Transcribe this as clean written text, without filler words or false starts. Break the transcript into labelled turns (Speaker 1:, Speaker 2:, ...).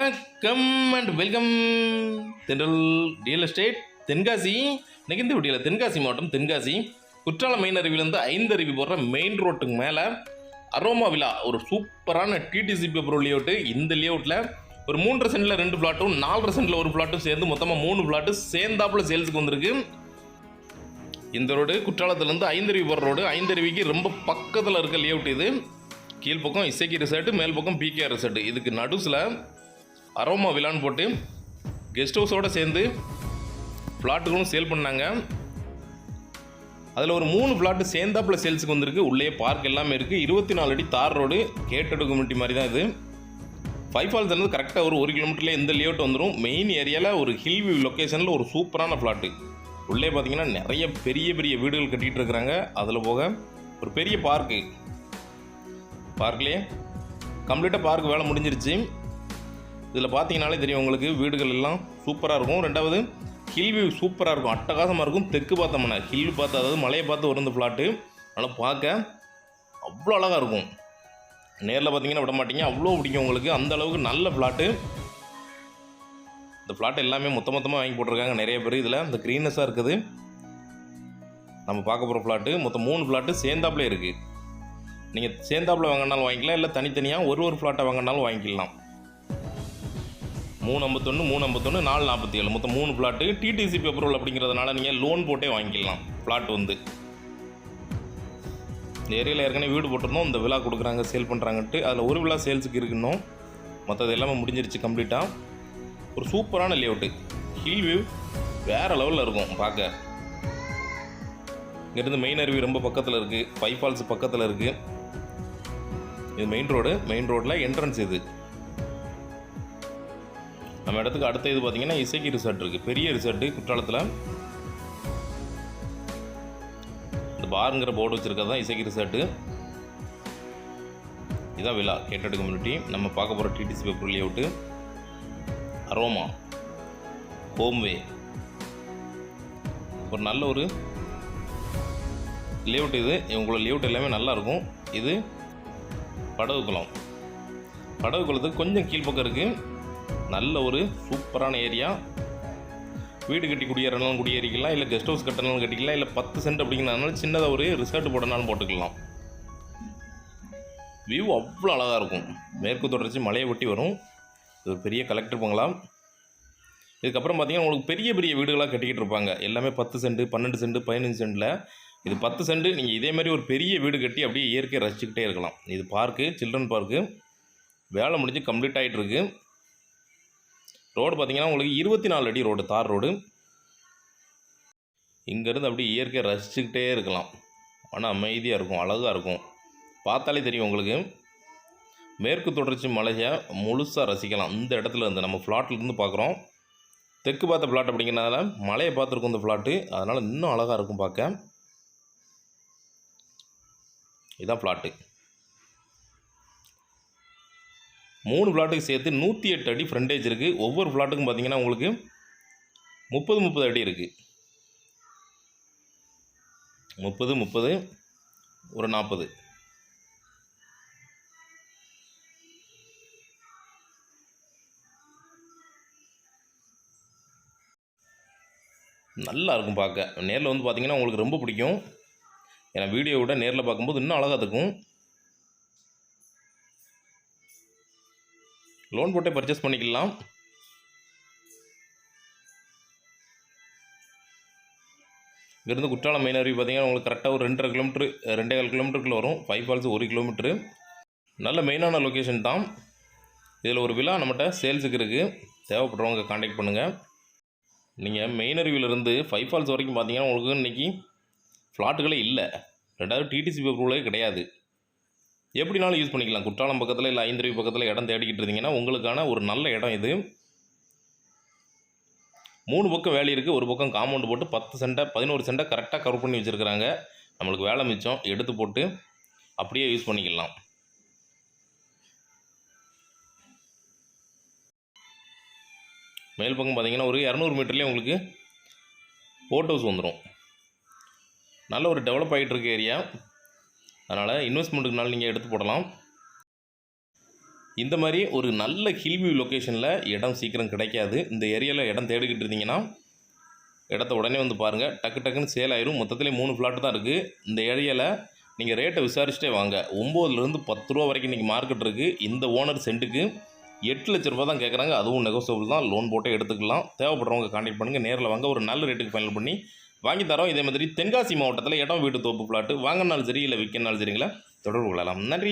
Speaker 1: வணக்கம் and welcome தென்றல் real estate Tenkasi. இன்னைக்கு இந்த வீடியோவில் தென்காசி மாவட்டம் தென்காசி குற்றாலம் மெயின் அருவிலேருந்து 5 அருவி போடுற மெயின் ரோட்டுக்கு மேலே அரோமா விழா ஒரு சூப்பரான டிடிசி பேப்பர் லேஅவுட்டு. இந்த லேஅவுட்டில் ஒரு 3.5 சென்டில் 2 பிளாட்டும் 4.5 சென்டில் 1 பிளாட்டும் சேர்ந்து மொத்தமாக 3 பிளாட்டு சேர்ந்தாப்புல சேல்ஸுக்கு வந்திருக்கு. இந்த ரோடு குற்றாலத்துலேருந்து 5 அருவி போடுற ரோடு. 5 அருவிக்கு ரொம்ப பக்கத்தில் இருக்க லேஅவுட் இது. கீழ்ப்பக்கம் இசைக்கு ரிசார்ட்டு, மேல் பக்கம் பிகேஆர் ரிசார்ட்டு. இதுக்கு நடுசில் அரோமா விழான்னு போட்டு கெஸ்ட் ஹவுஸோடு சேர்ந்து ஃப்ளாட்டுகளும் சேல் பண்ணாங்க. அதில் ஒரு 3 பிளாட்டு சேர்ந்தாப்புல சேல்ஸுக்கு வந்திருக்கு. உள்ளே பார்க் எல்லாமே இருக்குது. 24 அடி தார் ரோடு, கேட்டட் கம்யூனிட்டி மாதிரி தான் இது. 5 ஃபால்ஸ் இருந்து கரெக்டாக ஒரு 1 கிலோமீட்டரில் இந்த லேஅவுட் வந்துடும். மெயின் ஏரியாவில் ஒரு ஹில் வியூ லொக்கேஷனில் ஒரு சூப்பரான ஃப்ளாட்டு. உள்ளே பார்த்தீங்கன்னா நிறைய பெரிய பெரிய வீடுகள் கட்டிகிட்டு இருக்கிறாங்க. அதில் போக ஒரு பெரிய பார்க்லேயே கம்ப்ளீட்டாக பார்க் வேலை முடிஞ்சிருச்சு. இதில் பார்த்தீங்கனாலே தெரியும் உங்களுக்கு, வீடுகள் எல்லாம் சூப்பராக இருக்கும். ரெண்டாவது ஹில் வியூ சூப்பராக இருக்கும், அட்டகாசமாக இருக்கும். தெற்கு பார்த்தோம்னா ஹில் பார்த்து, அதாவது மலையை பார்த்து வரும் இந்த ஃப்ளாட்டு. அதனால் பார்க்க அவ்வளோ அழகாக இருக்கும். நேரில் பார்த்தீங்கன்னா விட மாட்டீங்க, அவ்வளோ பிடிக்கும் உங்களுக்கு. அந்த அளவுக்கு நல்ல ஃப்ளாட்டு. இந்த ஃப்ளாட் எல்லாமே மொத்தமாக வாங்கி போட்டிருக்காங்க நிறைய பேர். இதில் இந்த க்ரீனஸாக இருக்குது. நம்ம பார்க்க போகிற ஃப்ளாட்டு மொத்தம் 3 ஃப்ளாட்டு சேர்ந்தாப்புலே இருக்குது. நீங்கள் சேர்ந்தாப்புல வாங்கினாலும் வாங்கிக்கலாம், இல்லை தனித்தனியாக ஒரு ஃப்ளாட்டை வாங்கினாலும் வாங்கிக்கலாம். 351, 351, 447 மொத்தம் 3 ஃப்ளாட்டு. டிடிசி பேப்பர் அப்படிங்கிறதுனால நீங்கள் லோன் போட்டே வாங்கிக்கலாம். ஃப்ளாட் வந்து இந்த ஏரியாவில் ஏற்கனவே வீடு போட்டிருந்தோம். இந்த விழா கொடுக்குறாங்க, சேல் பண்ணுறாங்கன்ட்டு. அதில் ஒரு விழா சேல்ஸுக்கு இருக்கணும். மற்றது எல்லாமே முடிஞ்சிருச்சு கம்ப்ளீட்டாக. ஒரு சூப்பரான லேஅவுட்டு, ஹில் வியூ வேறு லெவலில் இருக்கும் பார்க்க. இங்கேருந்து மெயின் அருவி ரொம்ப பக்கத்தில் இருக்குது. 5 ஃபால்ஸ் பக்கத்தில் இருக்குது. இது மெயின் ரோடு. மெயின் ரோட்டில் என்ட்ரன்ஸ் இது. நம்ம இடத்துக்கு அடுத்த இது பார்த்தீங்கன்னா இசைக்கு ரிசார்ட் இருக்குது. பெரிய ரிசார்ட்டு குற்றாலத்தில். இந்த பாருங்கிற போர்டு வச்சுருக்கிறது தான் இசைக்கு ரிசார்ட்டு. இதான் விழா, கேட்டட் கம்யூனிட்டி. நம்ம பார்க்க போகிற DTC paper layout aroma Homeway. ஒரு நல்ல ஒரு லேஅவுட் இது. உங்களோட லேஅவுட் எல்லாமே நல்லாயிருக்கும். இது படகுக்குளம். படகுக்குளத்துக்கு கொஞ்சம் கீழ்ப்பக்கம் இருக்குது. நல்ல ஒரு சூப்பரான ஏரியா. வீடு கட்டி குடியேறனாலும் குடியேறிக்கலாம், இல்லை கெஸ்ட் ஹவுஸ் கட்டணாலும் கட்டிக்கலாம், இல்லை 10 சென்ட் அப்படிங்கிறதுனால சின்னதாக ஒரு ரிசார்ட் போடனாலும் போட்டுக்கலாம். வியூ அவ்வளோ அழகாக இருக்கும். மேற்கு தொடர்ச்சி மலையை ஒட்டி வரும். இது ஒரு பெரிய கலெக்டர் பங்களா. இதுக்கப்புறம் பார்த்தீங்கன்னா உங்களுக்கு பெரிய பெரிய வீடுகளாக கட்டிக்கிட்டு இருப்பாங்க. எல்லாமே 10 சென்ட், 12 சென்ட், 15 சென்ட்டில். இது 10 சென்ட். நீங்கள் இதே மாதிரி ஒரு பெரிய வீடு கட்டி அப்படியே இயற்கையை ரசிச்சுக்கிட்டே இருக்கலாம். இது பார்க்கு, சில்ட்ரன் பார்க்கு. வேலை முடிஞ்சு கம்ப்ளீட் ஆகிட்டு இருக்கு. ரோடு பார்த்தீங்கன்னா உங்களுக்கு 24 அடி ரோடு, தார் ரோடு. இங்கேருந்து அப்படியே இயற்கையை ரசிச்சுக்கிட்டே இருக்கலாம். ஆனால் அமைதியாக இருக்கும், அழகாக இருக்கும். பார்த்தாலே தெரியும் உங்களுக்கு. மேற்கு தொடர்ச்சி மலையை முழுசாக ரசிக்கலாம். இந்த இடத்துல இருந்து நம்ம ஃப்ளாட்லேருந்து பார்க்குறோம். தெற்கு பார்த்த ஃப்ளாட் அப்படிங்கிறதுனால மலையை பார்த்துருக்கும் இந்த ஃப்ளாட்டு. அதனால் இன்னும் அழகாக இருக்கும் பார்க்க. இதுதான் ஃப்ளாட்டு. 3 ஃப்ளாட்டுக்கு சேர்த்து 108 அடி ஃப்ரண்டேஜ் இருக்குது. ஒவ்வொரு ஃப்ளாட்டுக்கும் பார்த்தீங்கன்னா உங்களுக்கு 30 அடி இருக்குது. 30 ஒரு 40. நல்லா இருக்கும் பார்க்க. நேரில் வந்து பார்த்தீங்கன்னா உங்களுக்கு ரொம்ப பிடிக்கும். ஏன்னா வீடியோ விட நேரில் பார்க்கும்போது இன்னும் அழகாக இருக்கும். லோன் போட்டே பர்ச்சேஸ் பண்ணிக்கலாம். இங்கேருந்து குற்றாலம் மெயின் அருவி பார்த்தீங்கன்னா உங்களுக்கு கரெக்டாக ஒரு 2.5 கிலோமீட்டர், 2.25 கிலோமீட்டருக்குள்ள வரும். 5 ஃபால்ஸ் 1 கிலோமீட்ரு. நல்ல மெயினான லொக்கேஷன் தான். இதில் ஒரு விழா நம்மகிட்ட சேல்ஸுக்கு இருக்குது. தேவைப்படுறவங்க கான்டாக்ட் பண்ணுங்கள். நீங்கள் மெயின் அருவியிலேருந்து 5 ஃபால்ஸ் வரைக்கும் பார்த்தீங்கன்னா உங்களுக்கு இன்றைக்கி ஃப்ளாட்டுகளே இல்லை. ரெண்டாவது டிடிசி பேப்பர்களே கிடையாது. எப்படினாலும் யூஸ் பண்ணிக்கலாம். குற்றாலம் பக்கத்தில் இல்லை 5 அருவி பக்கத்தில் இடம் தேடிக்கிட்டு இருந்தீங்கன்னா உங்களுக்கான ஒரு நல்ல இடம் இது. 3 பக்கம் வேலி இருக்குது. ஒரு பக்கம் காம்பவுண்டு போட்டு 10 சென்ட்டை 11 சென்ட்டை கரெக்டாக கவர் பண்ணி வச்சுருக்கிறாங்க. நம்மளுக்கு வேலை மிச்சம். எடுத்து போட்டு அப்படியே யூஸ் பண்ணிக்கலாம். மேல் பக்கம் பார்த்தீங்கன்னா ஒரு 200 மீட்டர்லேயே உங்களுக்கு போட் ஹவுஸ் வந்துடும். நல்ல ஒரு டெவலப் ஆகிட்டு இருக்க ஏரியா. அதனால் இன்வெஸ்ட்மெண்ட்டுக்குனால நீங்கள் எடுத்து போடலாம். இந்த மாதிரி ஒரு நல்ல ஹில்வியூ லொக்கேஷனில் இடம் சீக்கிரம் கிடைக்காது. இந்த ஏரியாவில் இடம் தேடிக்கிட்டு இருந்தீங்கன்னா இடத்த உடனே வந்து பாருங்கள். டக்கு டக்குன்னு சேல் ஆயிரும். மொத்தத்திலே 3 ஃப்ளாட்டு தான் இருக்குது. இந்த ஏரியாவில் நீங்கள் ரேட்டை விசாரிச்சுட்டே வாங்க. 9லேருந்து 10 ரூபா வரைக்கும் இன்றைக்கி மார்க்கெட் இருக்குது. இந்த ஓனர் சென்ட்டுக்கு 8 லட்ச ரூபா தான் கேட்குறாங்க. அதுவும் நெகோசியபிள் தான். லோன் போட்டே எடுத்துக்கலாம். தேவைப்படுறவங்க கான்டாக்ட் பண்ணுங்கள். நேரில் வாங்க. ஒரு நல்ல ரேட்டுக்கு ஃபைனல் பண்ணி வாங்கி தரோம். இதே மாதிரி தென்காசி மாவட்டத்தில் இடம் வீட்டு தோப்பு ஃப்ளாட்டு வாங்கினாலும் சரி இல்லை விற்கனாலும் சரிங்களா தொடர்பு கொள்ளலாம். நன்றி.